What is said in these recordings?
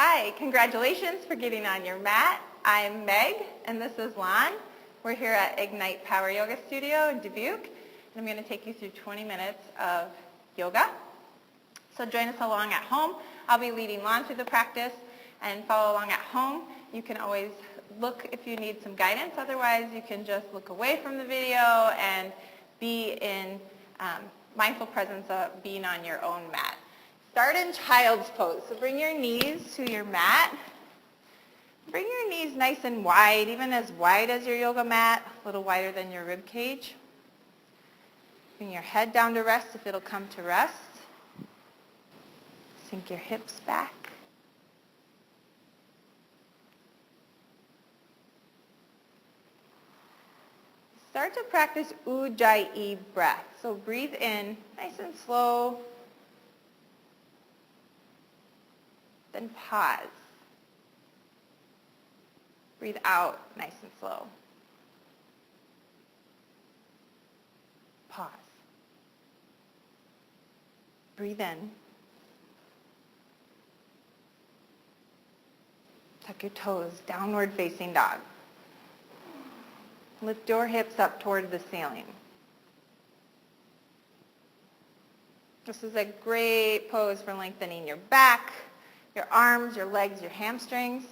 Hi, congratulations for getting on your mat. I'm Meg, and this is Lon. We're here at Ignite Power Yoga Studio in Dubuque, and I'm going to take you through 20 minutes of yoga. So join us along at home. I'll be leading Lon through the practice, and follow along at home. You can always look if you need some guidance. Otherwise, you can just look away from the video and be in mindful presence of being on your own mat. Start in child's pose. So bring your knees to your mat. Bring your knees nice and wide, even as wide as your yoga mat, a little wider than your rib cage. Bring your head down to rest if it'll come to rest. Sink your hips back. Start to practice Ujjayi breath. So breathe in nice and slow. Then pause. Breathe out nice and slow. Pause. Breathe in. Tuck your toes, downward facing dog. Lift your hips up toward the ceiling. This is a great pose for lengthening your back, your arms, your legs, your hamstrings.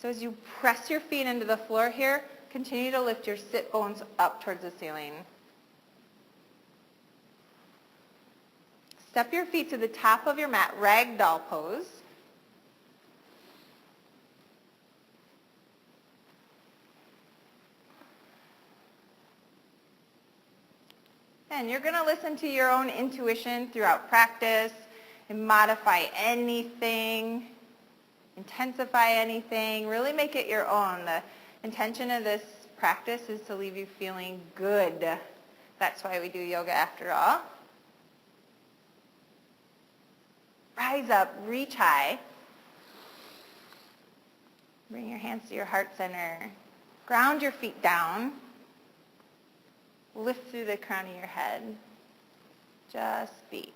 So as you press your feet into the floor here, continue to lift your sit bones up towards the ceiling. Step your feet to the top of your mat, ragdoll pose. And you're going to listen to your own intuition throughout practice and modify anything, intensify anything, really make it your own. The intention of this practice is to leave you feeling good. That's why we do yoga after all. Rise up, reach high. Bring your hands to your heart center. Ground your feet down. Lift through the crown of your head. Just be.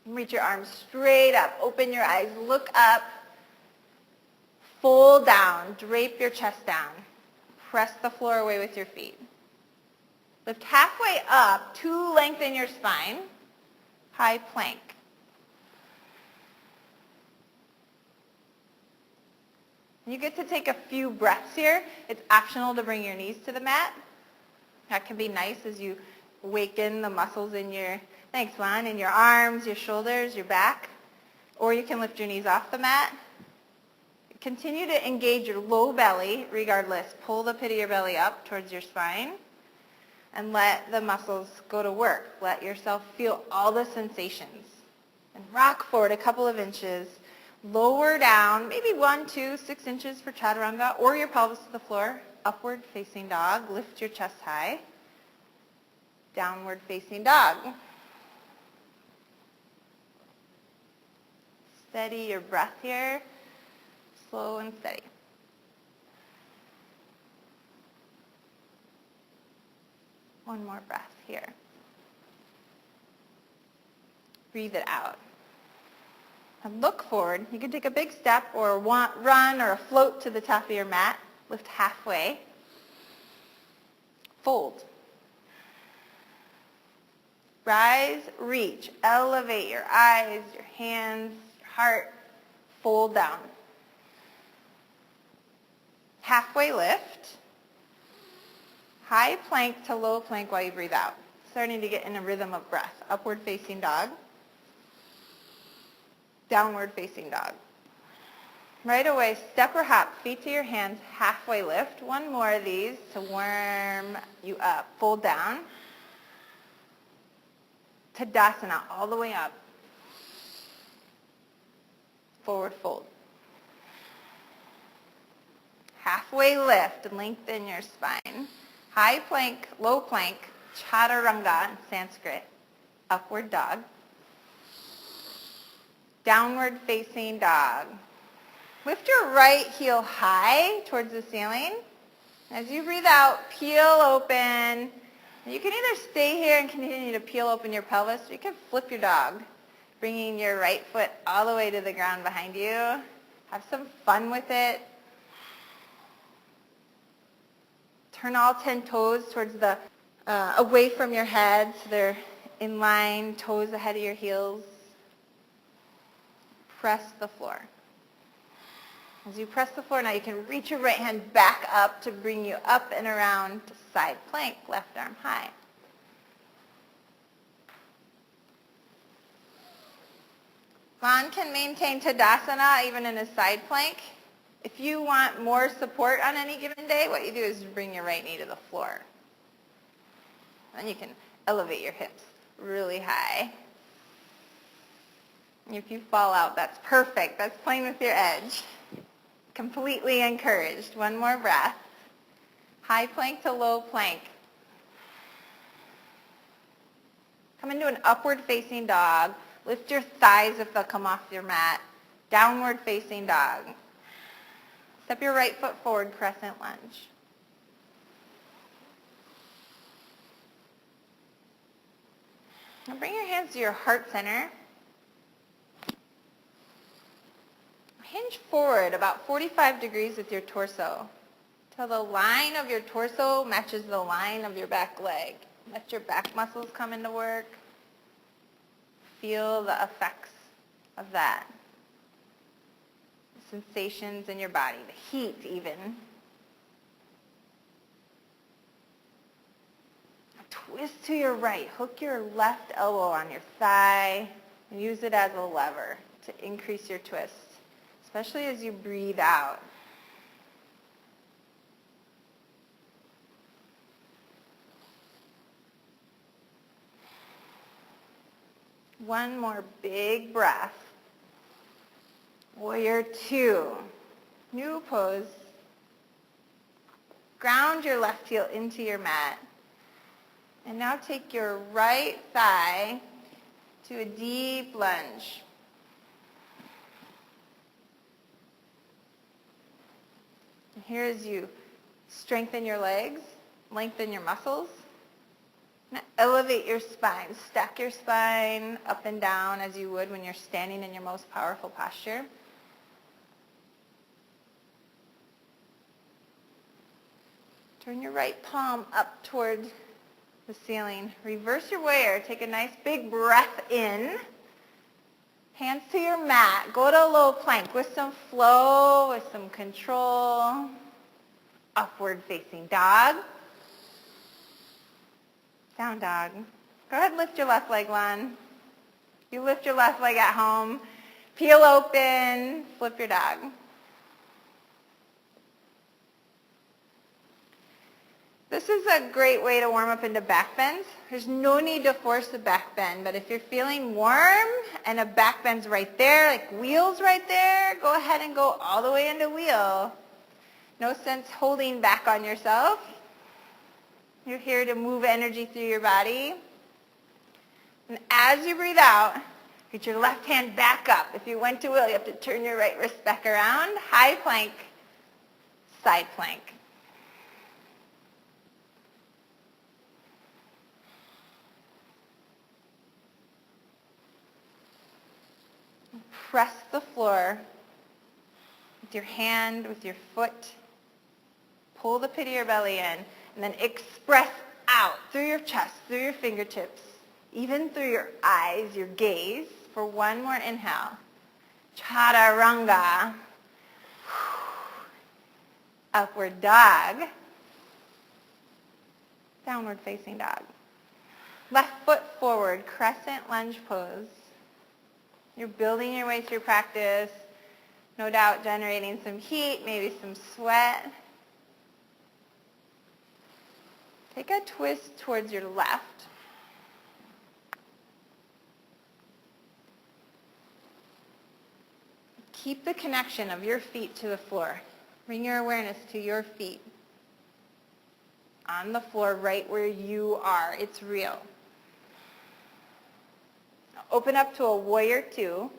Reach your arms straight up. Open your eyes. Look up. Fold down. Drape your chest down. Press the floor away with your feet. Lift halfway up to lengthen your spine. High plank. You get to take a few breaths here. It's optional to bring your knees to the mat. That can be nice as you awaken the muscles in your, thanks Lon, in your arms, your shoulders, your back. Or you can lift your knees off the mat. Continue to engage your low belly regardless. Pull the pit of your belly up towards your spine and let the muscles go to work. Let yourself feel all the sensations. And rock forward a couple of inches. Lower down, maybe 1, 2, 6 inches for chaturanga, or your pelvis to the floor. Upward facing dog. Lift your chest high. Downward facing dog. Steady your breath here. Slow and steady. One more breath here. Breathe it out. And look forward. You can take a big step or run or a float to the top of your mat. Lift halfway. Fold. Rise, reach. Elevate your eyes, your hands, your heart. Fold down. Halfway lift. High plank to low plank while you breathe out. Starting to get in a rhythm of breath. Upward facing dog. Downward facing dog. Right away, step or hop, feet to your hands, halfway lift. One more of these to warm you up. Fold down. Tadasana, all the way up. Forward fold. Halfway lift, lengthen your spine. High plank, low plank, chaturanga in Sanskrit. Upward dog. Downward facing dog. Lift your right heel high towards the ceiling. As you breathe out, peel open, You can either stay here and continue to peel open your pelvis, or you can flip your dog, bringing your right foot all the way to the ground behind you. Have some fun with it. Turn all 10 toes towards the, away from your head, so they're in line, toes ahead of your heels. Press the floor. As you press the floor, now you can reach your right hand back up to bring you up and around to side plank, left arm high. Lon can maintain Tadasana even in a side plank. If you want more support on any given day, what you do is bring your right knee to the floor. Then you can elevate your hips really high. If you fall out, that's perfect. That's playing with your edge. Completely encouraged. One more breath. High plank to low plank. Come into an upward facing dog. Lift your thighs if they'll come off your mat. Downward facing dog. Step your right foot forward, crescent lunge. Now bring your hands to your heart center. Hinge forward about 45 degrees with your torso till the line of your torso matches the line of your back leg. Let your back muscles come into work. Feel the effects of that. The sensations in your body, the heat even. Twist to your right. Hook your left elbow on your thigh and use it as a lever to increase your twist, especially as you breathe out. One more big breath. Warrior two. New pose. Ground your left heel into your mat. And now take your right thigh to a deep lunge. And here as you strengthen your legs, lengthen your muscles. Now elevate your spine. Stack your spine up and down as you would when you're standing in your most powerful posture. Turn your right palm up toward the ceiling. Reverse your warrior. Take a nice big breath in. Hands to your mat. Go to low plank with some flow, with some control. Upward facing dog. Down dog. Go ahead and lift your left leg, Lon. You lift your left leg at home. Peel open. Flip your dog. This is a great way to warm up into back bends. There's no need to force the back bend, but if you're feeling warm and a back bend's right there, like wheels right there, go ahead and go all the way into wheel. No sense holding back on yourself. You're here to move energy through your body. And as you breathe out, get your left hand back up. If you went to wheel, you have to turn your right wrist back around. High plank, side plank. Press the floor with your hand, with your foot. Pull the pit of your belly in, and then express out through your chest, through your fingertips, even through your eyes, your gaze, for one more inhale. Chaturanga. Upward dog. Downward facing dog. Left foot forward, crescent lunge pose. You're building your way through practice, no doubt generating some heat, maybe some sweat. Take a twist towards your left. Keep the connection of your feet to the floor. Bring your awareness to your feet on the floor right where you are. It's real. Open up to a warrior two.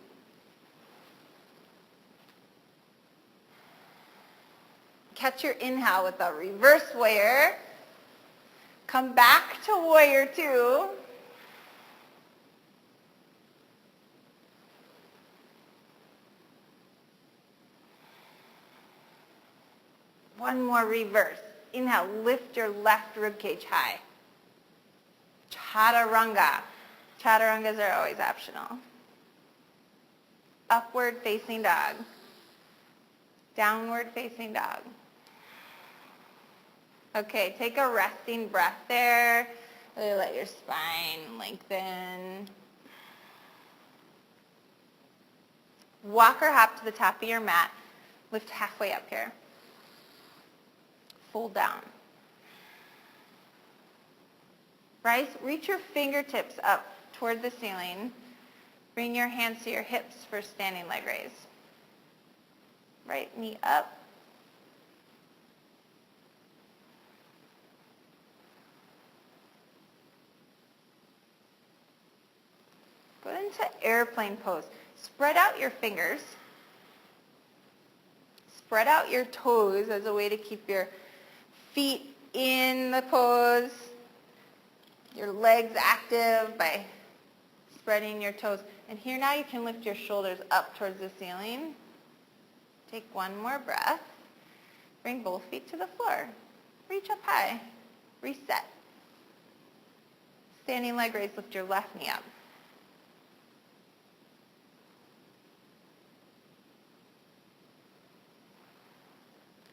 Catch your inhale with a reverse warrior. Come back to warrior two. One more reverse. Inhale, lift your left rib cage high. Chaturanga. Chaturangas are always optional. Upward facing dog. Downward facing dog. Okay, take a resting breath there. Really let your spine lengthen. Walk or hop to the top of your mat. Lift halfway up here. Fold down. Rise, reach your fingertips up toward the ceiling. Bring your hands to your hips for standing leg raise. Right knee up. Go into airplane pose. Spread out your fingers. Spread out your toes as a way to keep your feet in the pose. Your legs active by spreading your toes. And here now you can lift your shoulders up towards the ceiling. Take one more breath. Bring both feet to the floor. Reach up high. Reset. Standing leg raise, lift your left knee up.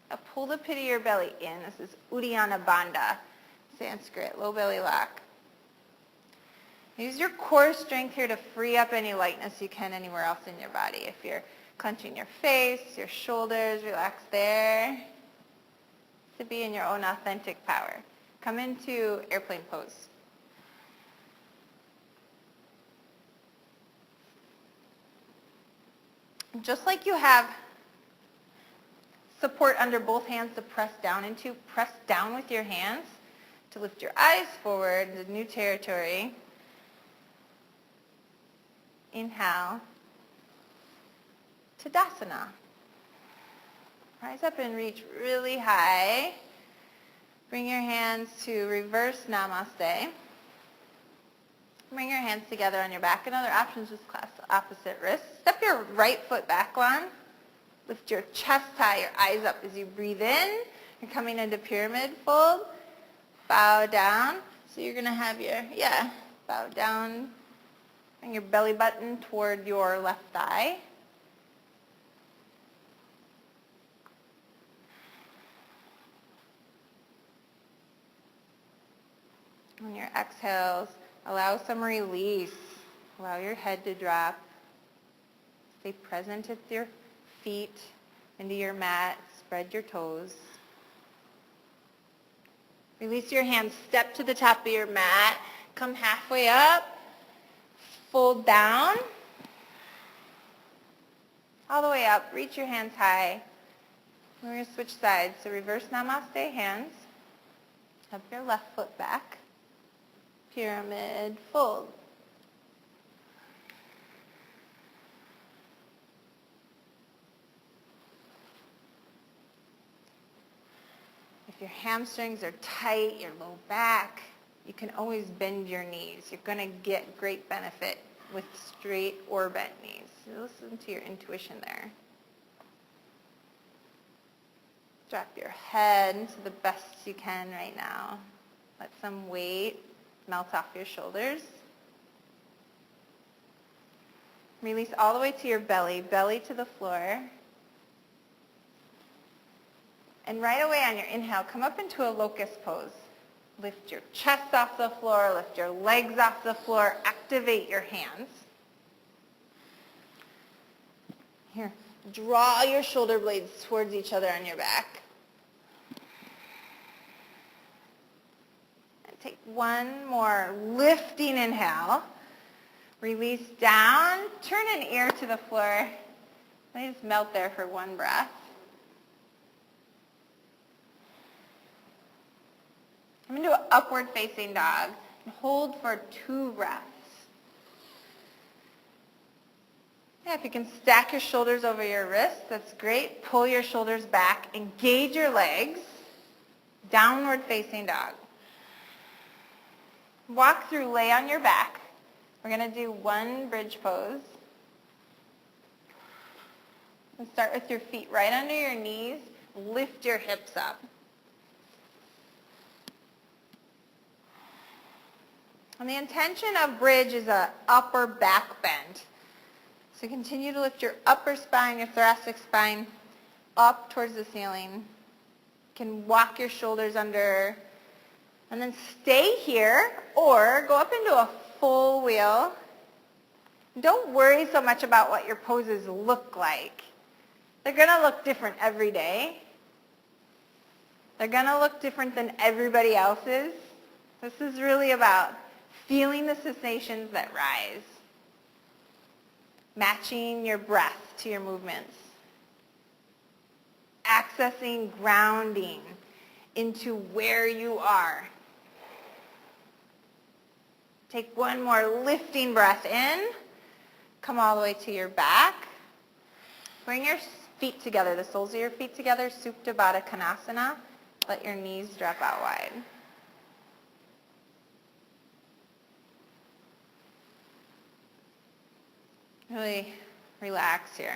Now pull the pit of your belly in. This is Uddiyana Bandha, Sanskrit, low belly lock. Use your core strength here to free up any lightness you can anywhere else in your body. If you're clenching your face, your shoulders, relax there. To be in your own authentic power. Come into airplane pose. Just like you have support under both hands to press down into, press down with your hands to lift your eyes forward into new territory. Inhale, Tadasana. Rise up and reach really high. Bring your hands to reverse Namaste. Bring your hands together on your back. Another option is just clasp the opposite wrist. Step your right foot back one. Lift your chest high, your eyes up as you breathe in. You're coming into pyramid fold. Bow down. So you're going to have your, bow down. Bring your belly button toward your left thigh. On your exhales, allow some release. Allow your head to drop. Stay present at your feet, into your mat. Spread your toes. Release your hands. Step to the top of your mat. Come halfway up. Fold down. All the way up. Reach your hands high. We're going to switch sides. So reverse Namaste hands. Up your left foot back. Pyramid fold. If your hamstrings are tight, your low back, you can always bend your knees. You're going to get great benefit with straight or bent knees. So listen to your intuition there. Drop your head to the best you can right now. Let some weight melt off your shoulders. Release all the way to your belly, belly to the floor. And right away on your inhale, come up into a locust pose. Lift your chest off the floor, lift your legs off the floor, activate your hands. Here, draw your shoulder blades towards each other on your back. And take one more lifting inhale. Release down, turn an ear to the floor. Let me just melt there for one breath. I'm going to do an upward facing dog and hold for 2 breaths. Yeah, if you can stack your shoulders over your wrists, that's great. Pull your shoulders back, engage your legs, downward facing dog. Walk through, lay on your back. We're going to do one bridge pose. And start with your feet right under your knees. Lift your hips up. And the intention of bridge is an upper back bend. So continue to lift your upper spine, your thoracic spine, up towards the ceiling. You can walk your shoulders under, and then stay here, or go up into a full wheel. Don't worry so much about what your poses look like. They're going to look different every day. They're going to look different than everybody else's. This is really about feeling the sensations that rise, matching your breath to your movements, accessing grounding into where you are. Take one more lifting breath in. Come all the way to your back. Bring your feet together, the soles of your feet together, Supta Baddha Konasana. Let your knees drop out wide. Really relax here.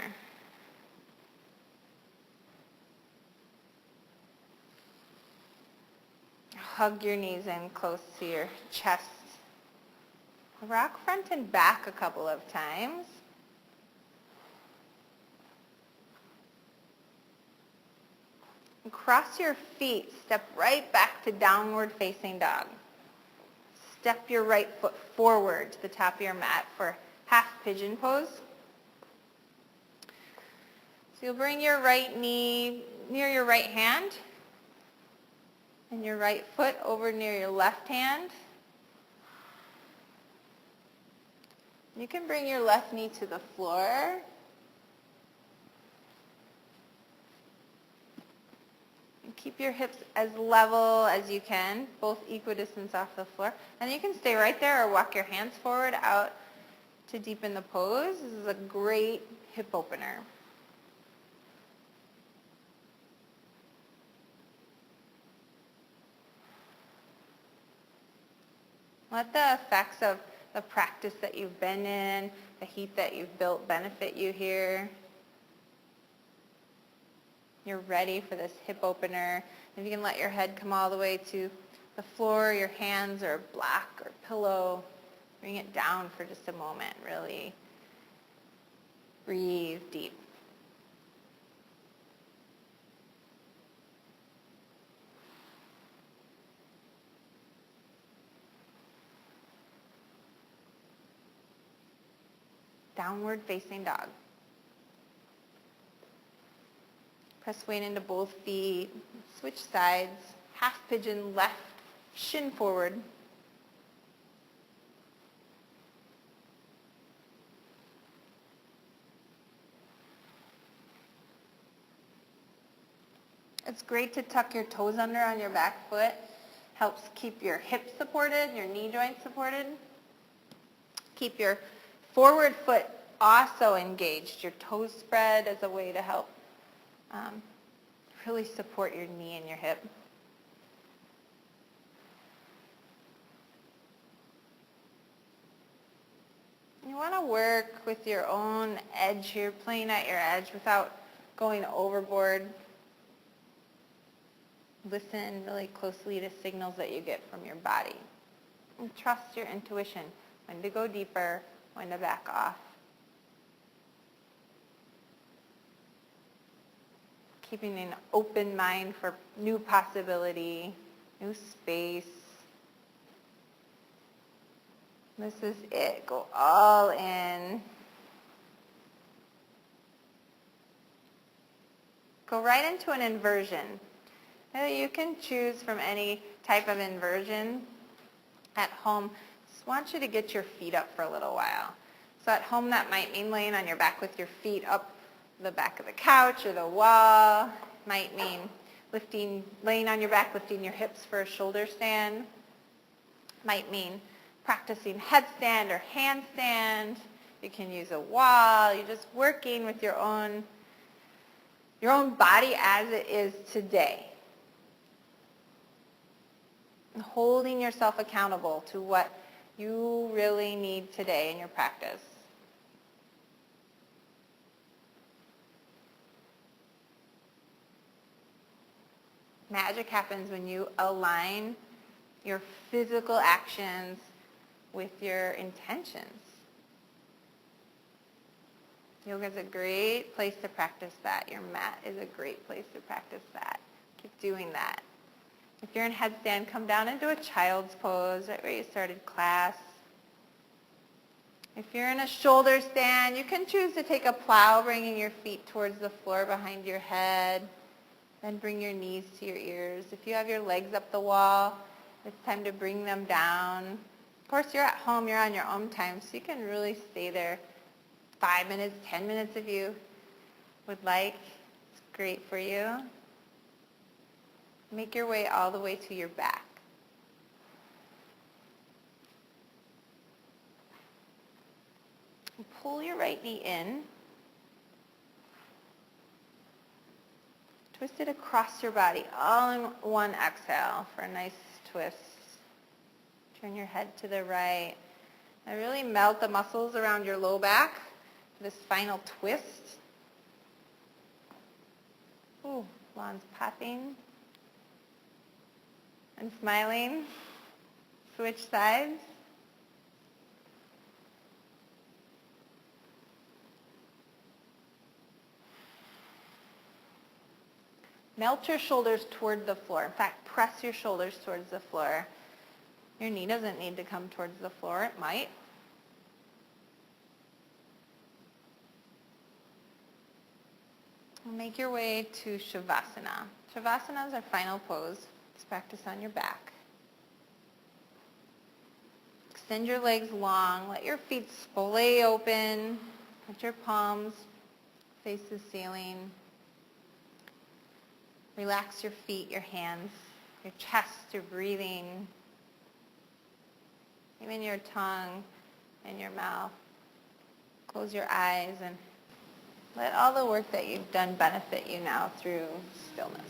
Hug your knees in close to your chest. Rock front and back a couple of times. And cross your feet. Step right back to downward facing dog. Step your right foot forward to the top of your mat for half pigeon pose. So you'll bring your right knee near your right hand and your right foot over near your left hand. You can bring your left knee to the floor. And keep your hips as level as you can, both equidistant off the floor. And you can stay right there or walk your hands forward out to deepen the pose. This is a great hip opener. Let the effects of the practice that you've been in, the heat that you've built benefit you here. You're ready for this hip opener. If you can let your head come all the way to the floor, your hands or block or pillow, bring it down for just a moment. Really breathe deep. Downward facing dog. Press weight into both feet. Switch sides. Half pigeon left, shin forward. It's great to tuck your toes under on your back foot. Helps keep your hips supported, your knee joints supported. Keep your forward foot also engaged. Your toes spread as a way to help really support your knee and your hip. You want to work with your own edge here, playing at your edge without going overboard. Listen really closely to signals that you get from your body. And trust your intuition, when to go deeper, when to back off. Keeping an open mind for new possibility, new space. This is it. Go all in. Go right into an inversion. Now you can choose from any type of inversion at home. Just want you to get your feet up for a little while. So at home that might mean laying on your back with your feet up the back of the couch or the wall. Might mean laying on your back, lifting your hips for a shoulder stand. Might mean practicing headstand or handstand. You can use a wall. You're just working with your own body as it is today. and holding yourself accountable to what you really need today in your practice. Magic happens when you align your physical actions with your intentions. Yoga is a great place to practice that. Your mat is a great place to practice that. Keep doing that. If you're in headstand, come down into a child's pose, right where you started class. If you're in a shoulder stand, you can choose to take a plow, bringing your feet towards the floor behind your head. Then bring your knees to your ears. If you have your legs up the wall, it's time to bring them down. Of course, you're at home, you're on your own time, so you can really stay there 5 minutes, 10 minutes if you would like. It's great for you. Make your way all the way to your back. And pull your right knee in. Twist it across your body, all in one exhale for a nice twist. Turn your head to the right. And really melt the muscles around your low back for this final twist. Ooh, Lon's popping and smiling. Switch sides. Melt your shoulders toward the floor. In fact, press your shoulders towards the floor. Your knee doesn't need to come towards the floor. It might. Make your way to Shavasana. Shavasana is our final pose. Let's practice on your back. Extend your legs long. Let your feet splay open. Let your palms face the ceiling. Relax your feet, your hands, your chest, your breathing, even your tongue and your mouth. Close your eyes and let all the work that you've done benefit you now through stillness.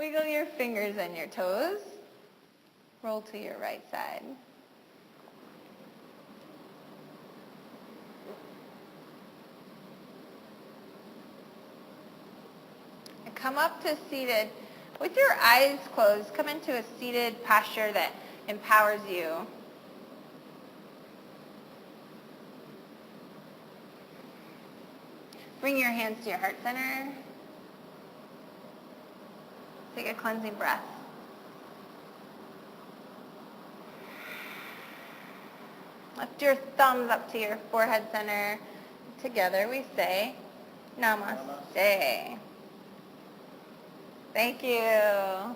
Wiggle your fingers and your toes. Roll to your right side. And come up to seated. With your eyes closed, come into a seated posture that empowers you. Bring your hands to your heart center. Take a cleansing breath. Lift your thumbs up to your forehead center. Together we say, Namaste. Thank you.